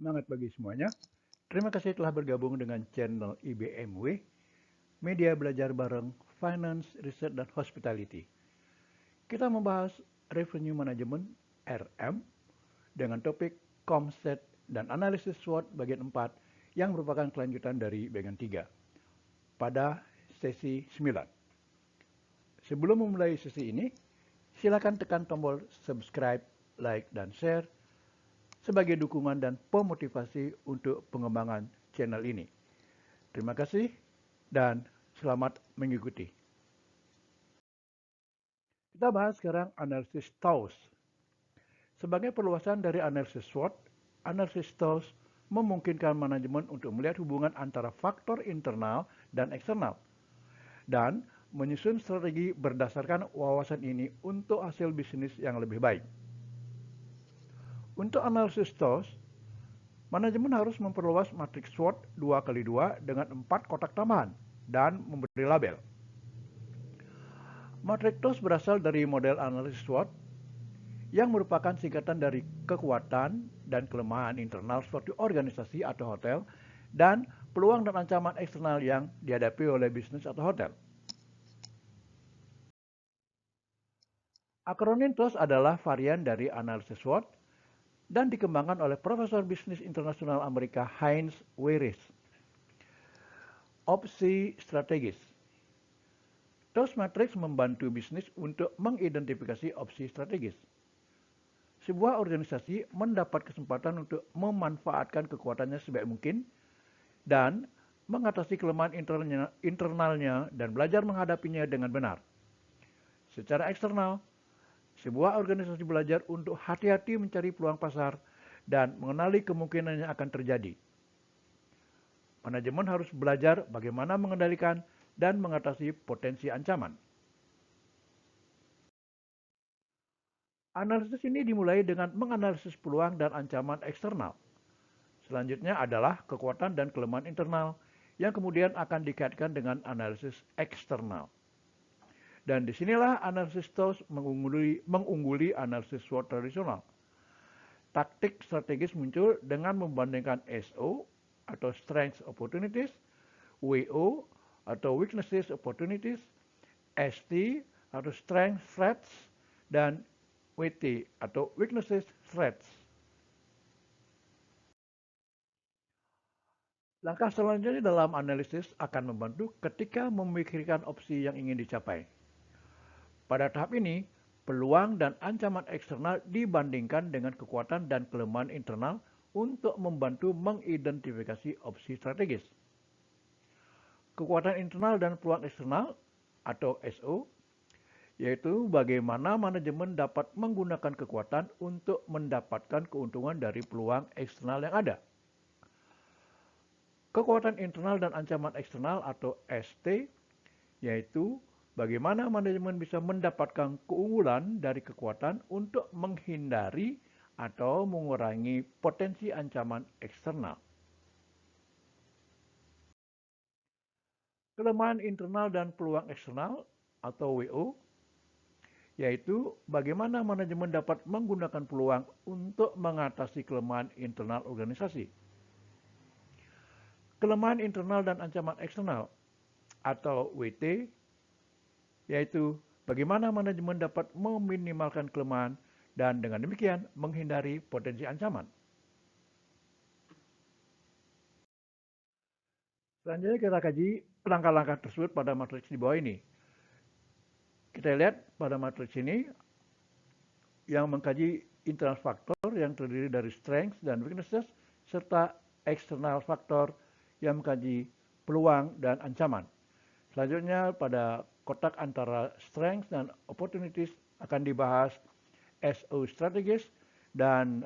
Semangat bagi semuanya. Terima kasih telah bergabung dengan channel IBMW, Media Belajar Bareng Finance, Research, dan Hospitality. Kita membahas Revenue Management, RM, dengan topik Comset dan Analisis SWOT bagian 4 yang merupakan kelanjutan dari bagian 3 pada sesi 9. Sebelum memulai sesi ini, silakan tekan tombol subscribe, like, dan share sebagai dukungan dan pemotivasi untuk pengembangan channel ini. Terima kasih dan selamat mengikuti. Kita bahas sekarang analisis TOWS. Sebagai perluasan dari analisis SWOT, analisis TOWS memungkinkan manajemen untuk melihat hubungan antara faktor internal dan eksternal dan menyusun strategi berdasarkan wawasan ini untuk hasil bisnis yang lebih baik. Untuk analisis TOWS, manajemen harus memperluas matriks SWOT 2x2 dengan 4 kotak tambahan dan memberi label. Matriks TOWS berasal dari model analisis SWOT yang merupakan singkatan dari kekuatan dan kelemahan internal suatu organisasi atau hotel dan peluang dan ancaman eksternal yang dihadapi oleh bisnis atau hotel. Akronim TOWS adalah varian dari analisis SWOT dan dikembangkan oleh Profesor Bisnis Internasional Amerika Heinz Weris. Opsi strategis. TOWS Matrix membantu bisnis untuk mengidentifikasi opsi strategis. Sebuah organisasi mendapat kesempatan untuk memanfaatkan kekuatannya sebaik mungkin dan mengatasi kelemahan internalnya dan belajar menghadapinya dengan benar. Secara eksternal, sebuah organisasi belajar untuk hati-hati mencari peluang pasar dan mengenali kemungkinan yang akan terjadi. Manajemen harus belajar bagaimana mengendalikan dan mengatasi potensi ancaman. Analisis ini dimulai dengan menganalisis peluang dan ancaman eksternal. Selanjutnya adalah kekuatan dan kelemahan internal yang kemudian akan dikaitkan dengan analisis eksternal. Dan disinilah analisis TOWS mengungguli analisis SWOT tradisional. Taktik strategis muncul dengan membandingkan SO atau Strengths Opportunities, WO atau Weaknesses Opportunities, ST atau Strengths Threats, dan WT atau Weaknesses Threats. Langkah selanjutnya dalam analisis akan membantu ketika memikirkan opsi yang ingin dicapai. Pada tahap ini, peluang dan ancaman eksternal dibandingkan dengan kekuatan dan kelemahan internal untuk membantu mengidentifikasi opsi strategis. Kekuatan internal dan peluang eksternal atau SO, yaitu bagaimana manajemen dapat menggunakan kekuatan untuk mendapatkan keuntungan dari peluang eksternal yang ada. Kekuatan internal dan ancaman eksternal atau ST, yaitu bagaimana manajemen bisa mendapatkan keunggulan dari kekuatan untuk menghindari atau mengurangi potensi ancaman eksternal. Kelemahan internal dan peluang eksternal atau WO, yaitu bagaimana manajemen dapat menggunakan peluang untuk mengatasi kelemahan internal organisasi. Kelemahan internal dan ancaman eksternal atau WT, yaitu bagaimana manajemen dapat meminimalkan kelemahan dan dengan demikian menghindari potensi ancaman. Selanjutnya kita kaji langkah-langkah tersebut pada matriks di bawah ini. Kita lihat pada matriks ini yang mengkaji internal faktor yang terdiri dari strengths dan weaknesses serta external faktor yang mengkaji peluang dan ancaman. Selanjutnya pada kotak antara strengths dan opportunities akan dibahas SO strategis dan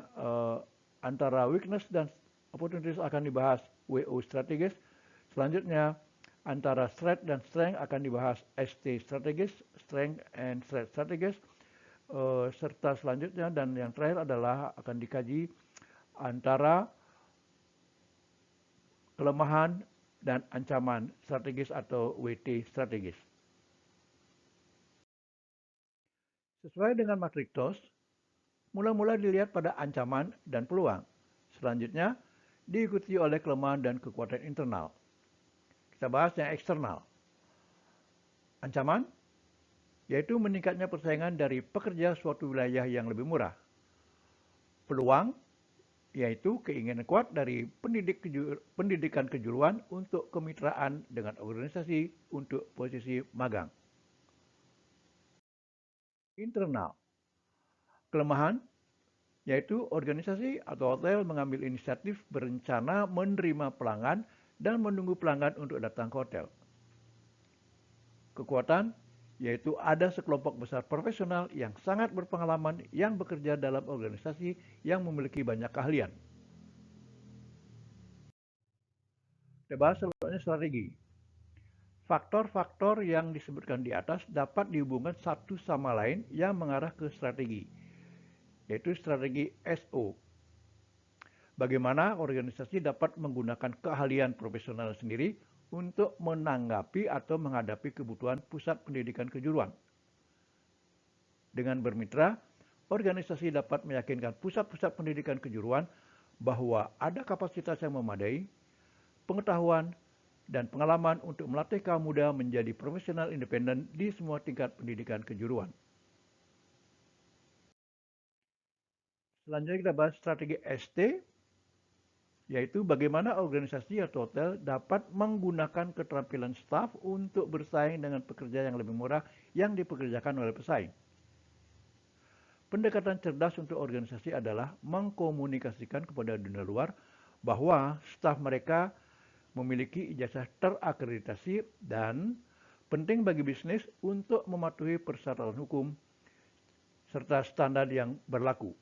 antara weakness dan opportunities akan dibahas WO strategis. Selanjutnya antara threat dan strength akan dibahas ST strategis, strength and threat strategis. Serta selanjutnya dan yang terakhir adalah akan dikaji antara kelemahan dan ancaman strategis atau WT strategis. Sesuai dengan matriks TOWS, mula-mula dilihat pada ancaman dan peluang. selanjutnya diikuti oleh kelemahan dan kekuatan internal. Kita bahas yang eksternal. Ancaman yaitu meningkatnya persaingan dari pekerja suatu wilayah yang lebih murah. Peluang yaitu keinginan kuat dari pendidikan kejuruan untuk kemitraan dengan organisasi untuk posisi magang. Internal. Kelemahan yaitu organisasi atau hotel mengambil inisiatif berencana menerima pelanggan dan menunggu pelanggan untuk datang ke hotel. Kekuatan yaitu ada sekelompok besar profesional yang sangat berpengalaman yang bekerja dalam organisasi yang memiliki banyak keahlian. Kita bahas selanjutnya strategi. Faktor-faktor yang disebutkan di atas dapat dihubungkan satu sama lain yang mengarah ke strategi, yaitu strategi SO. Bagaimana organisasi dapat menggunakan keahlian profesional sendiri untuk menanggapi atau menghadapi kebutuhan pusat pendidikan kejuruan. Dengan bermitra, organisasi dapat meyakinkan pusat-pusat pendidikan kejuruan bahwa ada kapasitas yang memadai, pengetahuan, dan pengalaman untuk melatih kaum muda menjadi profesional independen di semua tingkat pendidikan kejuruan. Selanjutnya kita bahas strategi ST, yaitu bagaimana organisasi atau hotel dapat menggunakan keterampilan staf untuk bersaing dengan pekerja yang lebih murah yang dipekerjakan oleh pesaing. Pendekatan cerdas untuk organisasi adalah mengkomunikasikan kepada dunia luar bahwa staf mereka memiliki ijazah terakreditasi dan penting bagi bisnis untuk mematuhi persyaratan hukum serta standar yang berlaku.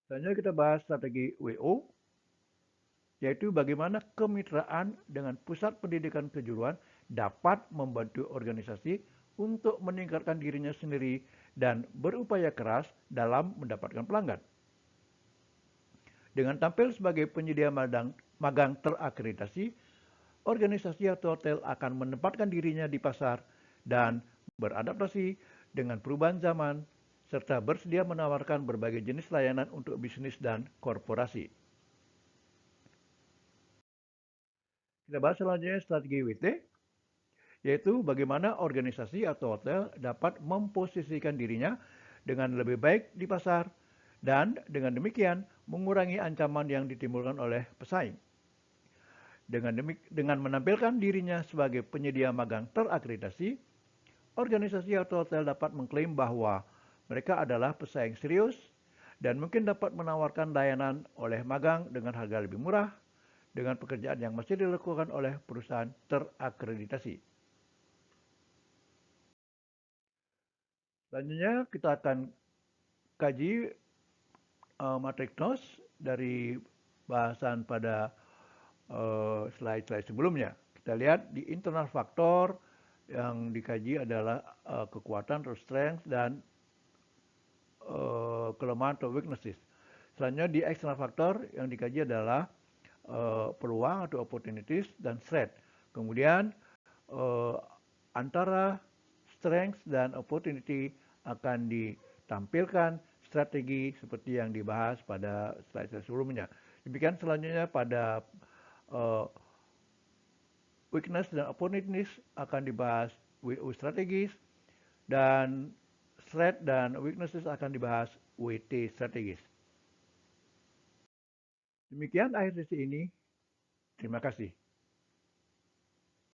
Selanjutnya kita bahas strategi WO, yaitu bagaimana kemitraan dengan pusat pendidikan kejuruan dapat membantu organisasi untuk meningkatkan dirinya sendiri dan berupaya keras dalam mendapatkan pelanggan. Dengan tampil sebagai penyedia magang terakreditasi, organisasi atau hotel akan menempatkan dirinya di pasar dan beradaptasi dengan perubahan zaman, serta bersedia menawarkan berbagai jenis layanan untuk bisnis dan korporasi. Kita bahas selanjutnya strategi WT, yaitu bagaimana organisasi atau hotel dapat memposisikan dirinya dengan lebih baik di pasar dan dengan demikian mengurangi ancaman yang ditimbulkan oleh pesaing. Dengan menampilkan dirinya sebagai penyedia magang terakreditasi, organisasi atau hotel dapat mengklaim bahwa mereka adalah pesaing serius dan mungkin dapat menawarkan layanan oleh magang dengan harga lebih murah dengan pekerjaan yang masih dilakukan oleh perusahaan terakreditasi. Selanjutnya kita akan kaji matriks NOS dari bahasan pada slide-slide sebelumnya. Kita lihat di internal faktor yang dikaji adalah kekuatan atau strength dan kelemahan atau weaknesses. Selanjutnya di external factor yang dikaji adalah peluang atau opportunities dan threat. Kemudian antara strength dan opportunity akan ditampilkan strategi seperti yang dibahas pada slide sebelumnya. Demikian selanjutnya pada weakness dan opportunities akan dibahas WO strategis dan threat dan weaknesses akan dibahas WT strategis. Demikian akhir sesi ini. Terima kasih.